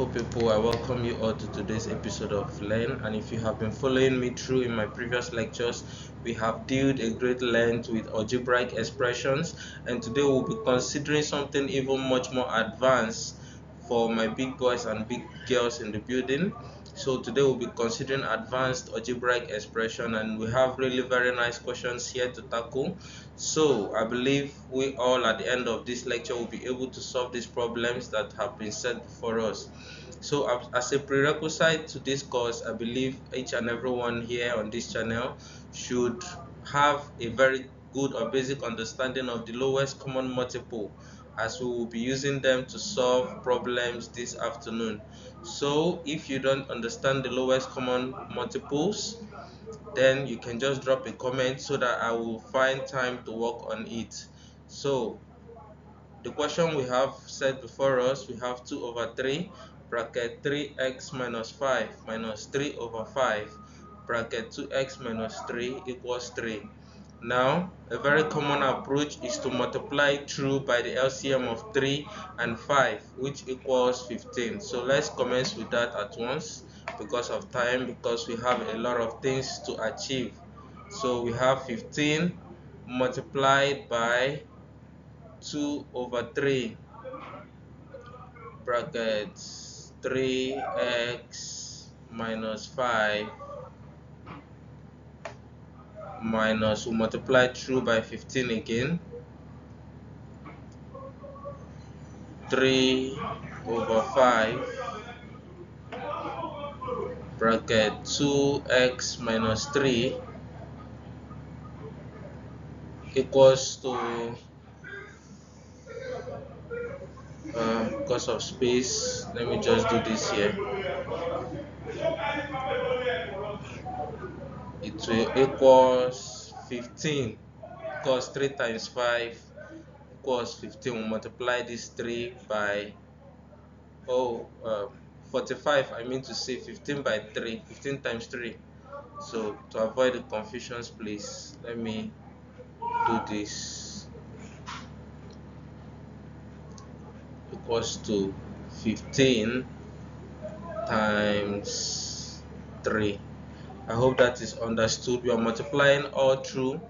beautiful people, I welcome you all to today's episode of Learn. And if you have been following me through in my previous lectures, we have dealt a great length with algebraic expressions, and today we'll be considering something even much more advanced for my big boys and big girls in the building. So today we'll be considering advanced algebraic expression, and we have really very nice questions here to tackle. So I believe we all at the end of this lecture will be able to solve these problems that have been set before us. So as a prerequisite to this course, I believe each and everyone here on this channel should have a very good or basic understanding of the lowest common multiple, as we will be using them to solve problems this afternoon. So if you don't understand the lowest common multiples, then you can just drop a comment so that I will find time to work on it. So the question we have set before us, we have 2 over 3 bracket 3x minus 5 minus 3 over 5 bracket 2x minus 3 equals 3. Now, a very common approach is to multiply through by the LCM of 3 and 5, which equals 15. So let's commence with that at once because of time, because we have a lot of things to achieve. So we have 15 multiplied by 2 over 3 brackets 3x minus 5 minus, we multiply through by 15 again, 3 over 5 bracket 2x minus 3 equals to, because of space, let me just do this here. It will equals 15, because 3 times 5 equals 15. We multiply this 3 by 45. I mean to say 15 by 3, 15 times 3. So to avoid the confusions, please let me do this. Equals to 15 times 3. I hope that is understood. We are multiplying all through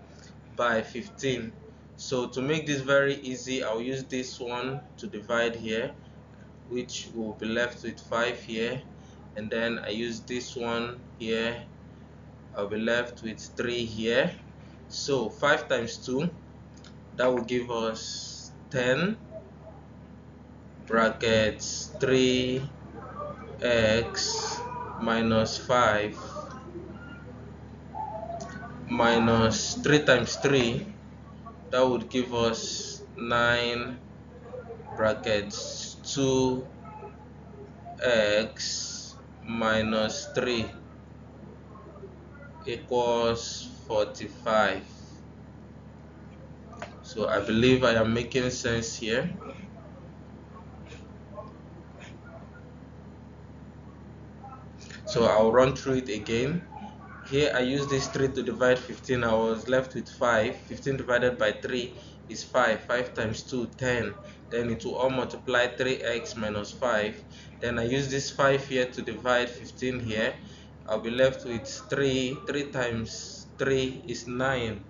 by 15. So to make this very easy, I'll use this one to divide here, which will be left with 5 here, and then I use this one here, I'll be left with 3 here. So 5 times 2, that will give us 10 brackets 3x minus 5 minus 3 times 3, that would give us 9 brackets 2x minus 3 equals 45. So I believe I am making sense here. So I'll run through it again. Here I use this 3 to divide 15. I was left with 5. 15 divided by 3 is 5. 5 times 2, 10. Then it will all multiply 3x minus 5. Then I use this 5 here to divide 15 here. I'll be left with 3. 3 times 3 is 9.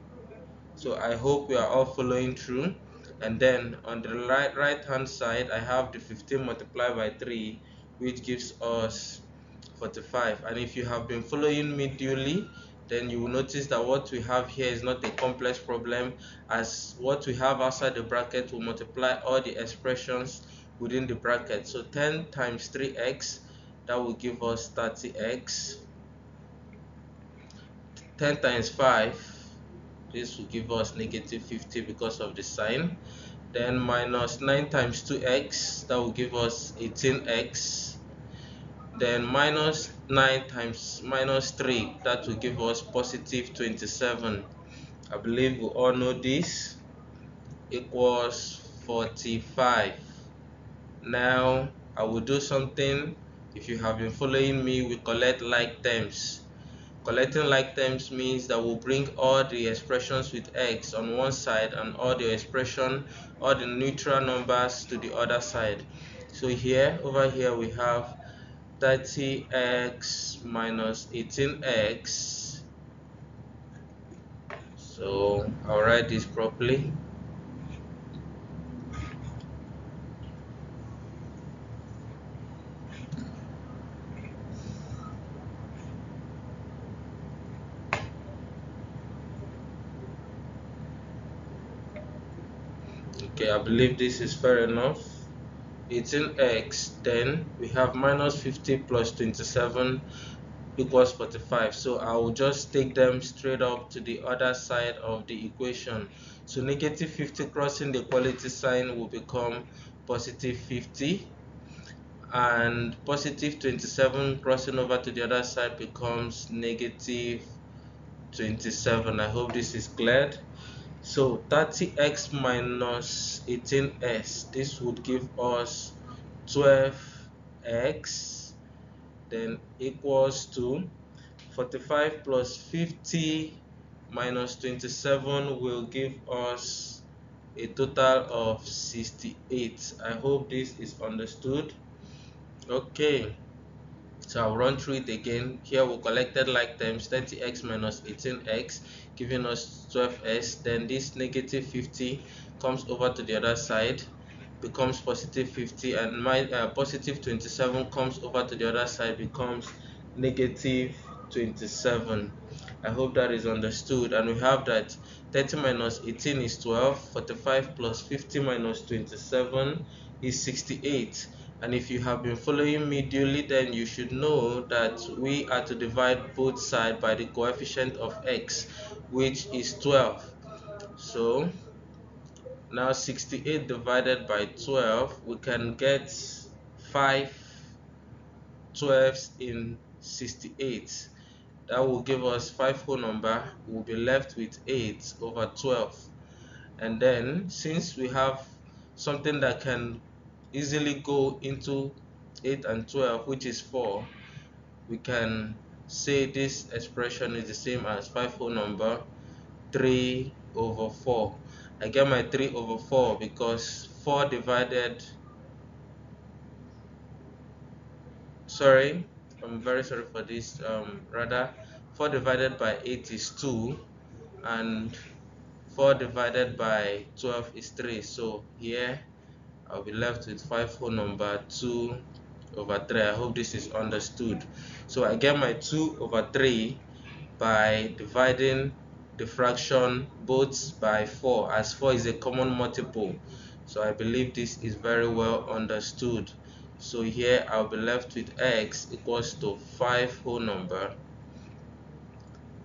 So I hope we are all following through. And then on the right hand side, I have the 15 multiplied by 3, which gives us 45. And if you have been following me duly, then you will notice that what we have here is not a complex problem, as what we have outside the bracket will multiply all the expressions within the bracket. So 10 times 3x, that will give us 30x. 10 times 5, this will give us negative 50 because of the sign. Then minus 9 times 2x, that will give us 18x. Then minus 9 times minus 3, that will give us positive 27. I believe we all know this, equals 45. Now I will do something. If you have been following me, we collect like terms. Collecting like terms means that we'll bring all the expressions with x on one side and all the neutral numbers to the other side. So here, over here, we have 30x minus 18x. So I'll write this properly. Okay, I believe this is fair enough. 18x, then we have minus 50 plus 27 equals 45. So I will just take them straight up to the other side of the equation. So negative 50 crossing the equality sign will become positive 50, and positive 27 crossing over to the other side becomes negative 27. I hope this is cleared. So 30x minus 18s, this would give us 12x, then equals to 45 plus 50 minus 27 will give us a total of 68. I hope this is understood. Okay, so I'll run through it again. Here we collected like terms 30x minus 18x, giving us 12s. Then this negative 50 comes over to the other side, becomes positive 50, and my positive 27 comes over to the other side, becomes negative 27. I hope that is understood. And we have that 30 minus 18 is 12, 45 plus 50 minus 27 is 68. And if you have been following me duly, then you should know that we are to divide both sides by the coefficient of x, which is 12. So now 68 divided by 12, we can get 5 12s in 68. That will give us 5 whole number. We'll be left with 8 over 12. And then since we have something that can easily go into 8 and 12, which is 4, we can say this expression is the same as 5 whole number 3 over 4. I get my 3 over 4 because 4 divided, sorry, I'm very sorry for this, rather 4 divided by 8 is 2, and 4 divided by 12 is 3. So here I'll be left with 5 whole number 2 over 3. I hope this is understood. So I get my 2 over 3 by dividing the fraction both by 4, as 4 is a common multiple. So I believe this is very well understood. So here I'll be left with x equals to 5 whole number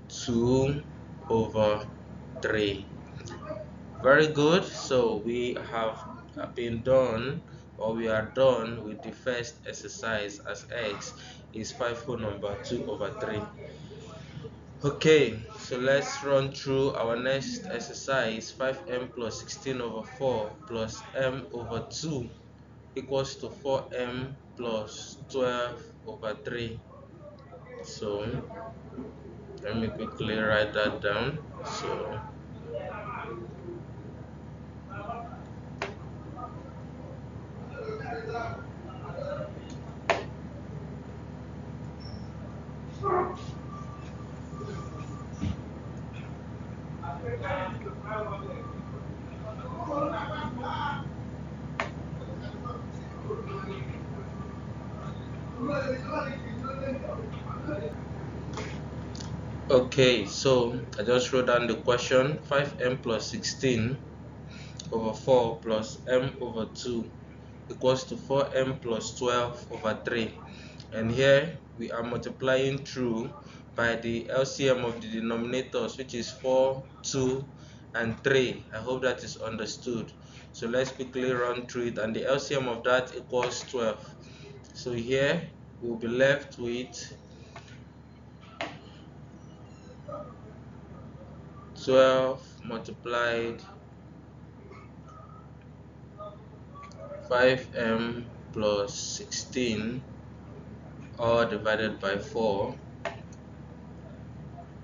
2 over 3. Very good. So we have been done, or we are done with the first exercise, as x is 5 whole number 2 over 3. Okay, so let's run through our next exercise. 5m plus 16 over 4 plus m over 2 equals to 4m plus 12 over 3. So let me quickly write that down. So okay, so I just wrote down the question. 5m plus 16 over 4 plus m over 2 equals to 4m plus 12 over 3. And here we are multiplying through by the LCM of the denominators, which is 4, 2, and 3. I hope that is understood. So let's quickly run through it, and the LCM of that equals 12. So here we'll be left with 12 multiplied 5m plus 16, all divided by 4,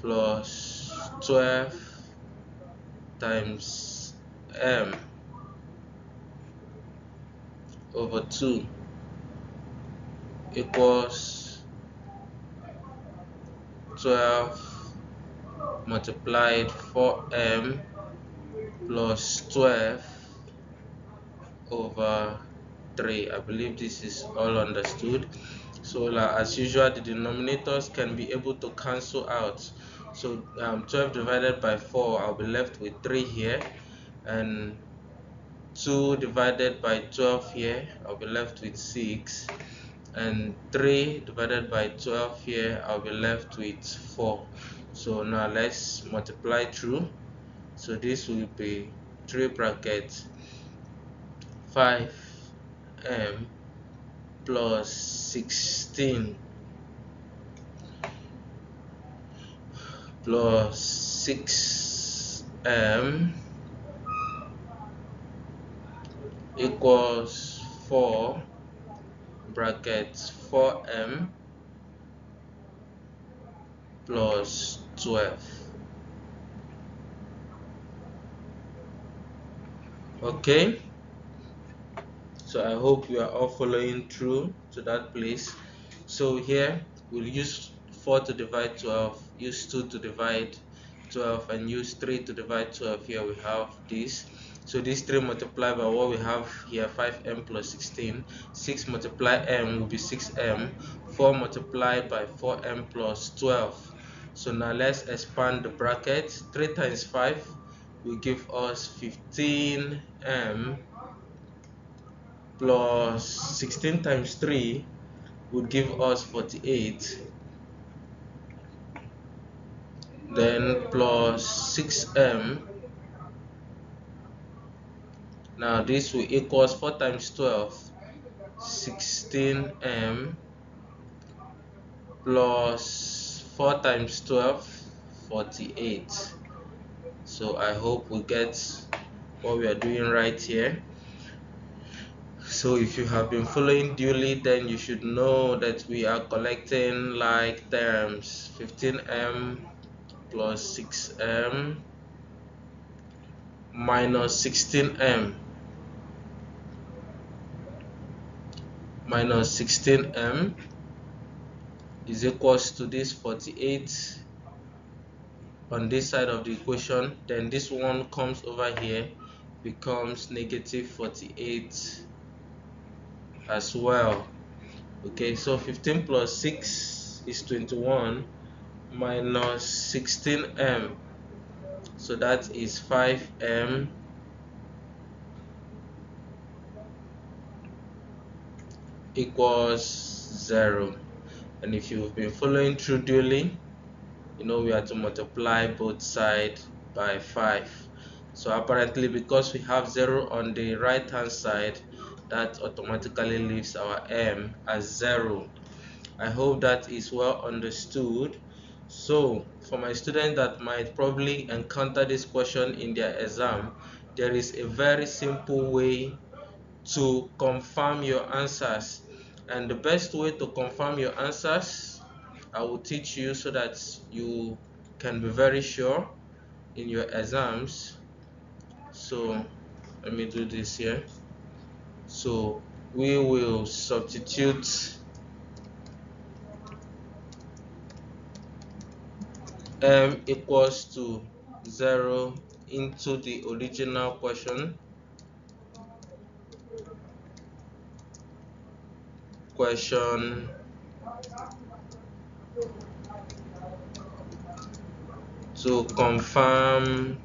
plus 12 times m over 2 equals 12 multiplied 4m plus 12 over 3. I believe this is all understood. So as usual, the denominators can be able to cancel out. So 12 divided by 4, I'll be left with 3 here, and 2 divided by 12 here, I'll be left with 6, and 3 divided by 12 here, I'll be left with 4. So now let's multiply through. So this will be 3 brackets 5m plus 16 plus 6m equals 4 brackets 4m plus 12. Okay, so I hope you are all following through to that place. So here we'll use 4 to divide 12, use 2 to divide 12, and use 3 to divide 12. Here we have this. So these 3 multiplied by what we have here, 5m plus 16. 6 multiply m will be 6m. 4 multiplied by 4m plus 12. So now let's expand the bracket. 3 times 5 will give us 15m plus 16 times 3 would give us 48, then plus 6m. Now this will equals 4 times 12, 16m plus 4 times 12, 48. So I hope we get what we are doing right here. So if you have been following duly, then you should know that we are collecting like terms. 15m plus 6m minus 16m minus 16m is equals to this 48 on this side of the equation. Then this one comes over here, becomes negative 48 as well. Okay, so 15 plus 6 is 21 minus 16m, so that is 5m equals 0. And if you've been following through duly, you know we have to multiply both sides by 5. So apparently, because we have 0 on the right hand side, that automatically leaves our m as 0. I hope that is well understood. So for my students that might probably encounter this question in their exam, there is a very simple way to confirm your answers, and the best way to confirm your answers I will teach you so that you can be very sure in your exams. So let me do this here. So we will substitute m equals to 0 into the original question to confirm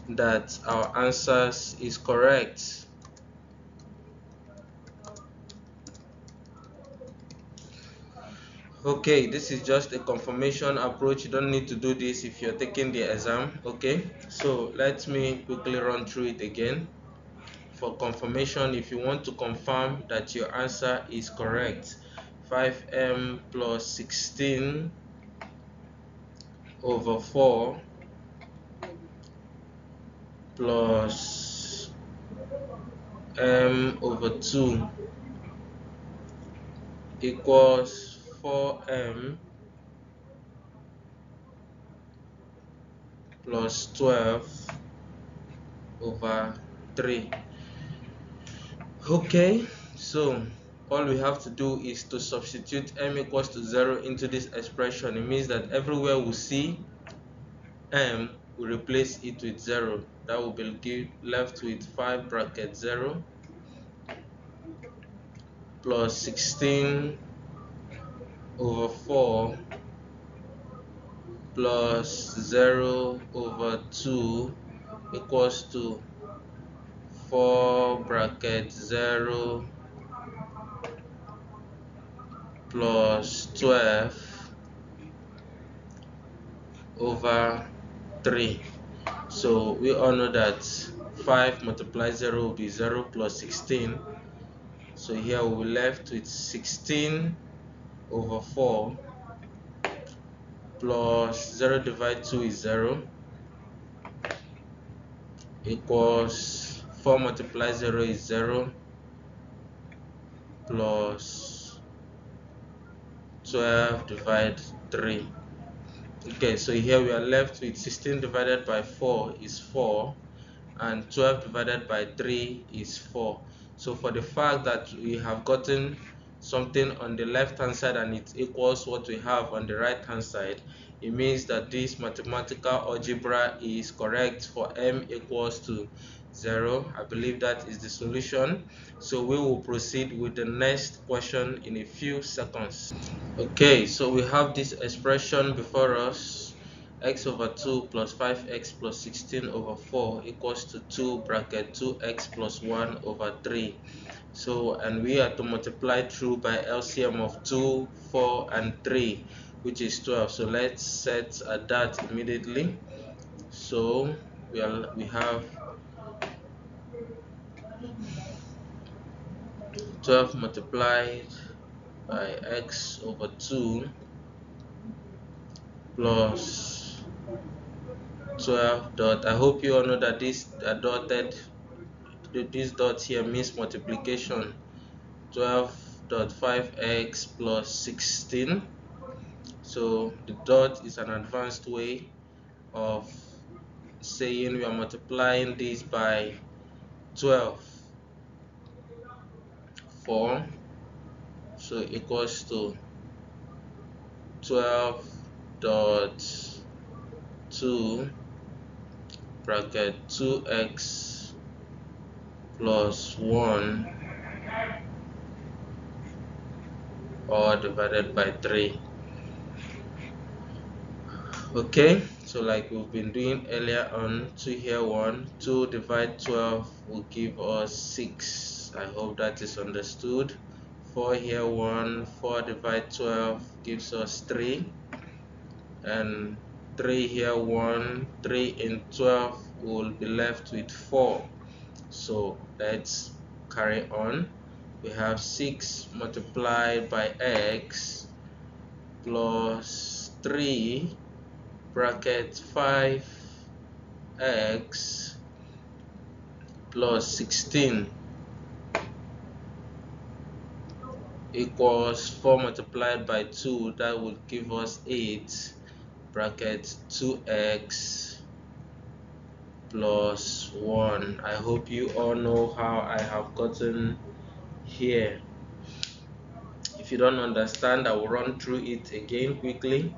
that our answers is correct. Okay, this is just a confirmation approach. You don't need to do this if you're taking the exam. Okay, so let me quickly run through it again. For confirmation, if you want to confirm that your answer is correct, 5m plus 16 over 4 plus m over 2 equals 4m plus 12 over 3. Okay, so all we have to do is to substitute m equals to 0 into this expression. It means that everywhere we see m, we replace it with 0. That will be left with 5 bracket 0 plus 16 over 4 plus 0 over 2 equals to 4 bracket 0 plus 12 over 3. So we all know that 5 multiplied 0 will be 0 plus 16. So here we'll be left with 16 over 4 plus 0 divided 2 is 0 equals 4 multiplied 0 is 0 plus 12 divided 3. Okay, so here we are left with 16 divided by 4 is 4 and 12 divided by 3 is 4. So for the fact that we have gotten something on the left hand side and it equals what we have on the right hand side, it means that this mathematical algebra is correct for m equals to 0. I believe that is the solution. So we will proceed with the next question in a few seconds. Okay, so we have this expression before us: x over 2 plus 5x plus 16 over 4 equals to 2 bracket 2x plus 1 over 3. So, and we are to multiply through by LCM of 2, 4 and 3, which is 12. So let's set that immediately. So we have 12 multiplied by x over 2 plus 12 dot. I hope you all know that this dot here means multiplication. 12.5x plus 16. So the dot is an advanced way of saying we are multiplying this by 12. 4, so equals to 12.2 bracket 2x plus 1 or divided by 3. Okay, so like we've been doing earlier on, 2 here 1, 2 divide 12 will give us 6. I hope that is understood. 4 here 1, 4 divide 12 gives us 3, and 3 here 1, 3 in 12 will be left with 4. So let's carry on. We have 6 multiplied by x plus 3 bracket 5x plus 16 equals 4 multiplied by 2. That would give us 8 bracket 2x plus 1. I hope you all know how I have gotten here. If you don't understand, I will run through it again quickly.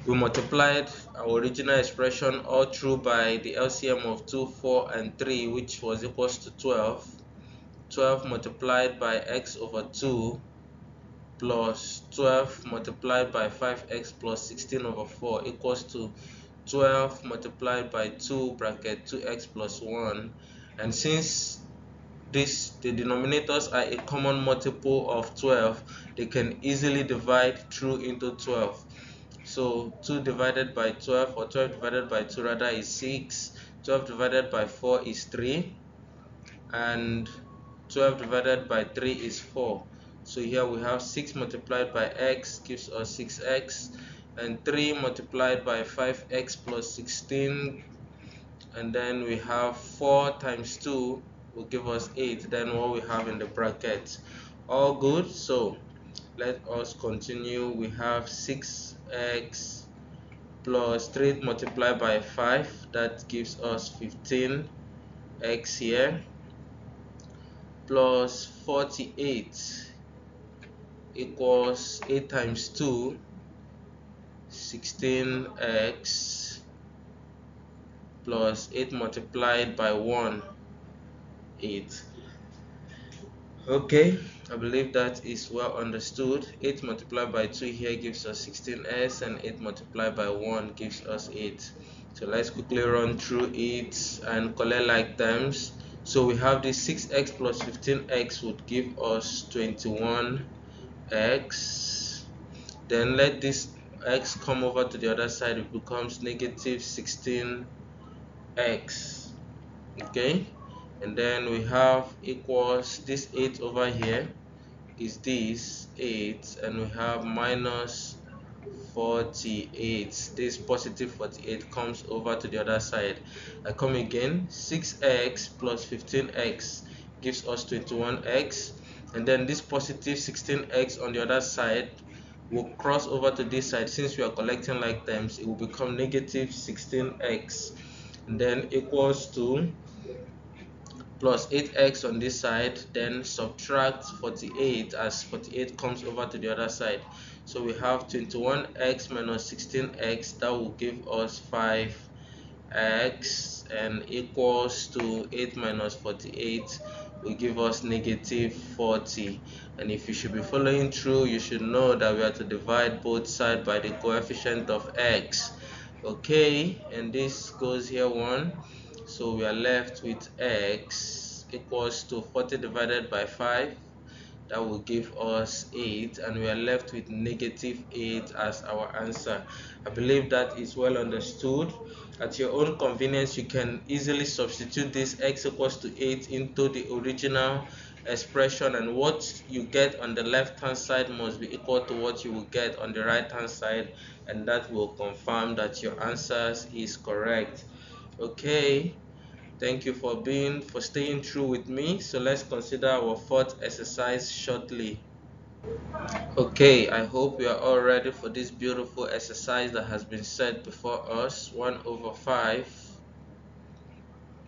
We multiplied our original expression all through by the LCM of 2, 4 and 3, which was equals to 12. 12 multiplied by x over 2 plus 12 multiplied by 5x plus 16 over 4 equals to 12 multiplied by 2 bracket 2x plus 1. And since the denominators are a common multiple of 12, they can easily divide through into 12. So 2 divided by 12, or 12 divided by 2 rather, is 6. 12 divided by 4 is 3, and 12 divided by 3 is 4. So here we have 6 multiplied by x gives us 6x, and 3 multiplied by 5x plus 16, and then we have 4 times 2 will give us 8, then what we have in the bracket. All good. So let us continue. We have 6x plus 3 multiplied by 5, that gives us 15x here, plus 48 equals 8 times 2, 16x, plus 8 multiplied by 1, 8. Okay, I believe that is well understood. 8 multiplied by 2 here gives us 16s, and 8 multiplied by 1 gives us 8. So let's quickly run through it and collect like terms. So we have this 6x plus 15x would give us 21x. Then let this x come over to the other side, it becomes negative 16x. Okay, and then we have equals this 8 over here is this 8, and we have minus 48. This positive 48 comes over to the other side. I come again, 6x plus 15x gives us 21x, and then this positive 16x on the other side will cross over to this side. Since we are collecting like terms, it will become negative 16x, and then equals to plus 8x on this side, then subtract 48 as 48 comes over to the other side. So we have 21x minus 16x, that will give us 5x, and equals to 8 minus 48 will give us negative 40. And if you should be following through, you should know that we are to divide both sides by the coefficient of x. Okay, and this goes here 1, so we are left with x equals to 40 divided by 5, that will give us 8, and we are left with negative 8 as our answer. I believe that is well understood. At your own convenience, you can easily substitute this x equals to 8 into the original expression, and what you get on the left hand side must be equal to what you will get on the right hand side, and that will confirm that your answers is correct. Okay, thank you for staying through with me. So let's consider our fourth exercise shortly. Okay, I hope we are all ready for this beautiful exercise that has been set before us. 1 over 5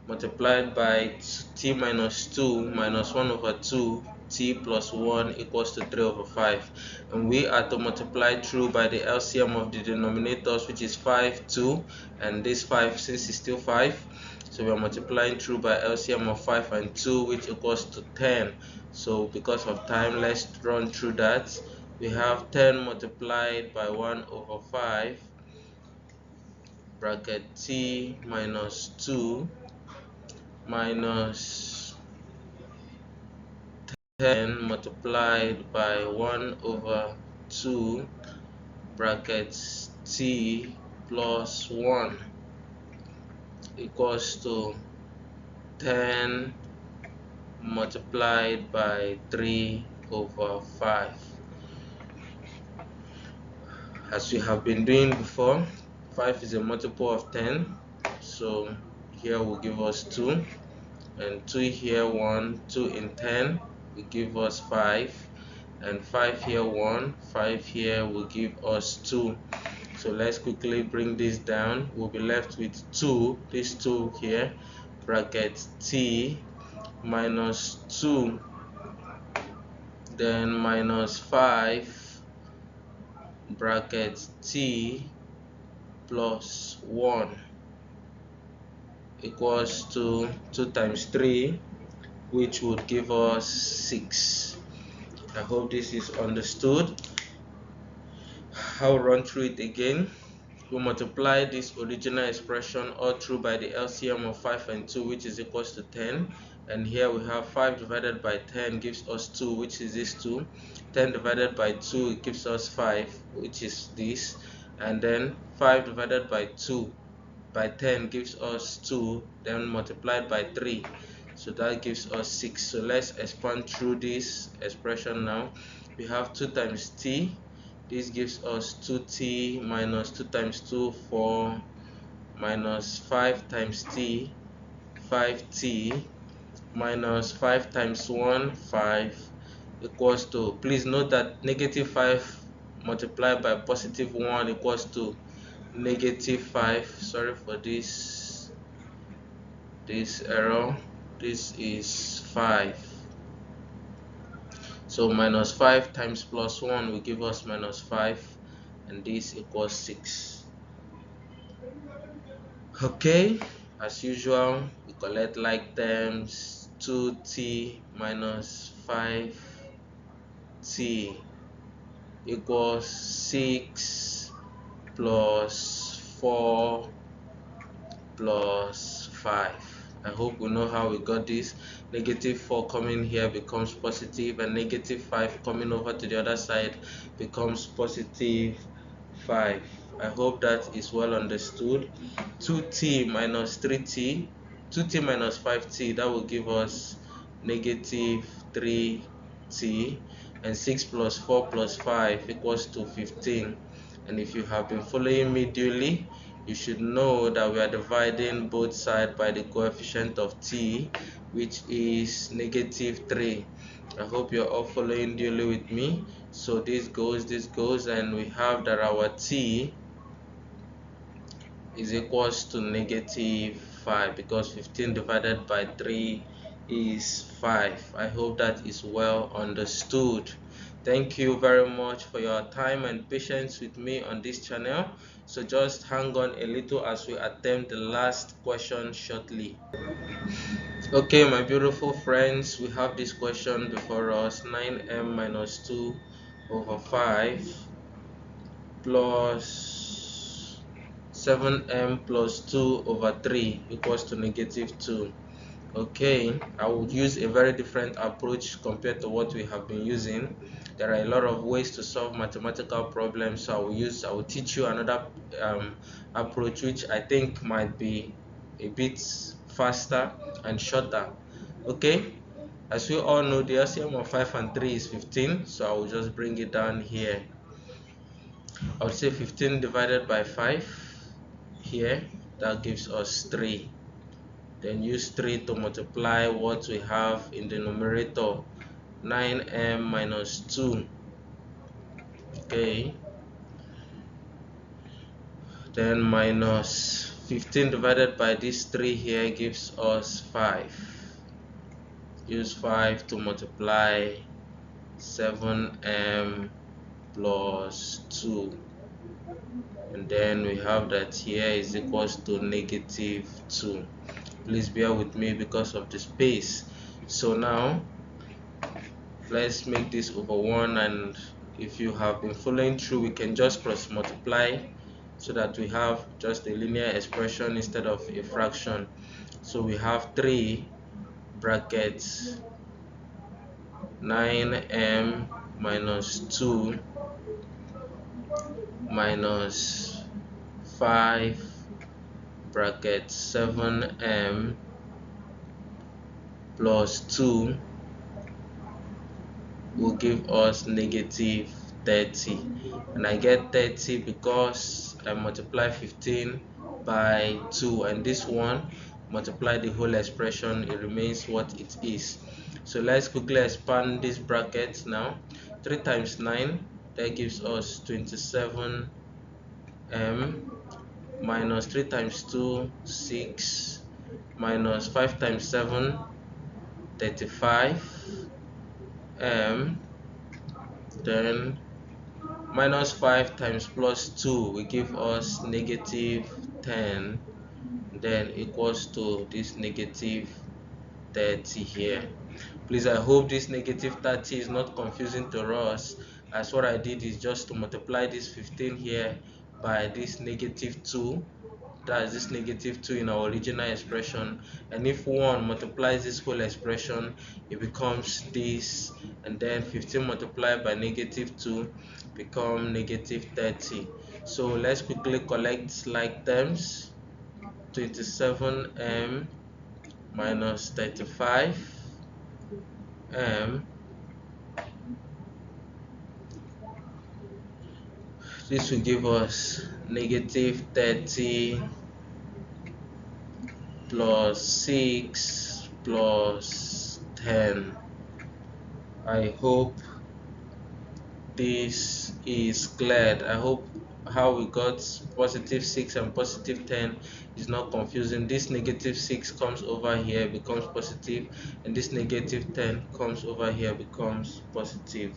multiplied by t minus 2 minus 1 over 2 t plus 1 equals to 3 over 5, and we are to multiply through by the LCM of the denominators, which is 5, 2, and this 5, since it's still 5, so we are multiplying through by LCM of 5 and 2, which equals to 10. So because of time, let's run through that. We have 10 multiplied by 1 over 5 bracket t minus 2 minus 10 multiplied by 1 over 2 brackets t plus 1 equals to 10 multiplied by 3 over 5. As we have been doing before, 5 is a multiple of 10, so here will give us 2, and 2 here 1, 2 in 10 will give us 5, and 5 here 1, 5 here will give us 2. So let's quickly bring this down. We'll be left with 2, this 2 here, bracket t minus 2, then minus 5 bracket t plus 1 equals to 2 times 3, which would give us 6. I hope this is understood. I'll run through it again. We multiply this original expression all through by the LCM of 5 and 2, which is equals to 10. And here we have 5 divided by 10 gives us 2, which is this 2. 10 divided by 2 gives us 5, which is this. And then 5 divided by 2 by 10 gives us 2, then multiplied by 3. So that gives us 6. So let's expand through this expression now. We have 2 times t. This gives us 2t minus 2 times 2, 4, minus 5 times t, 5t, minus 5 times 1, 5, equals to, please note that negative 5 multiplied by positive 1 equals to negative 5. Sorry for this error. This is 5. So minus 5 times plus 1 will give us minus 5, and this equals 6. Okay, as usual, we collect like terms. 2t minus 5t equals 6 plus 4 plus 5. I hope we know how we got this. Negative 4 coming here becomes positive, and negative 5 coming over to the other side becomes positive 5. I hope that is well understood. 2t minus 3t, 2t minus 5t, that will give us negative 3t, and 6 plus 4 plus 5 equals to 15. And if you have been following me duly, you should know that we are dividing both sides by the coefficient of t, which is negative 3. I hope you're all following duly with me. So this goes, and we have that our t is equals to negative 5, because 15 divided by 3 is 5. I hope that is well understood. Thank you very much for your time and patience with me on this channel. So just hang on a little as we attempt the last question shortly. Okay, my beautiful friends, we have this question before us. 9m minus 2 over 5 plus 7m plus 2 over 3 equals to negative 2. Okay, I would use a very different approach compared to what we have been using. There are a lot of ways to solve mathematical problems, so I will teach you another approach which I think might be a bit faster and shorter. Okay, as we all know, the LCM of 5 and 3 is 15, so I will just bring it down here. I would say 15 divided by 5 here, that gives us 3. Then use 3 to multiply what we have in the numerator, 9m minus 2. Okay, then minus 15 divided by this 3 here gives us 5. Use 5 to multiply 7m plus 2, and then we have that here is equals to negative 2. Please bear with me because of the space. So now let's make this over 1, and if you have been following through, we can just cross multiply so that we have just a linear expression instead of a fraction. So we have 3 brackets 9m minus 2 minus 5 bracket 7m plus 2 will give us negative 30, and I get 30 because I multiply 15 by 2, and this one multiply the whole expression, it remains what it is. So let's quickly expand this bracket now. 3 times 9, that gives us 27m, minus 3 times 2, 6, minus 5 times 7, 35m, then minus 5 times plus 2 will give us negative 10, then equals to this negative 30 here. Please, I hope this negative 30 is not confusing to us, as what I did is just to multiply this 15 here by this negative 2. That is this negative 2 in our original expression, and if 1 multiplies this whole expression, it becomes this, and then 15 multiplied by negative 2 become negative 30. So let's quickly collect like terms. 27m minus 35m, this will give us negative 30 plus 6 plus 10. I hope this is cleared. I hope how we got positive 6 and positive 10 is not confusing. This negative 6 comes over here, becomes positive, and this negative 10 comes over here, becomes positive.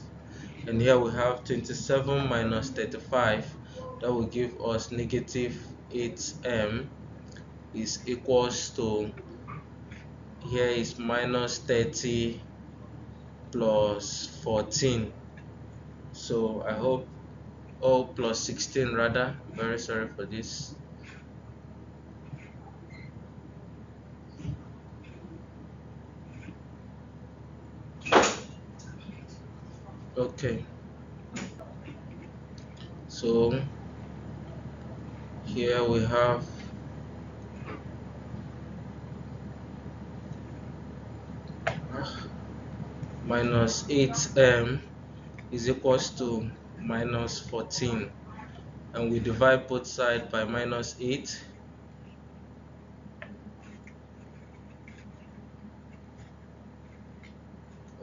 And here we have 27 minus 35, that will give us negative 8m, is equals to, here is minus 30 plus 14. So I hope, oh, plus 16 rather, very sorry for this. Okay, so here we have minus 8m is equals to minus 14, and we divide both sides by minus 8.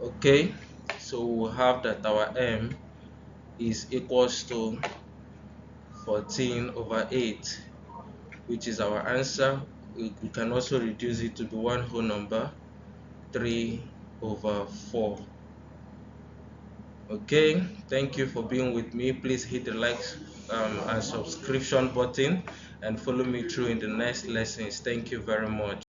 Okay, so we'll have that our m is equals to 14 over 8, which is our answer. We can also reduce it to the one whole number, 3 over 4. Okay, thank you for being with me. Please hit the like and subscription button and follow me through in the next lessons. Thank you very much.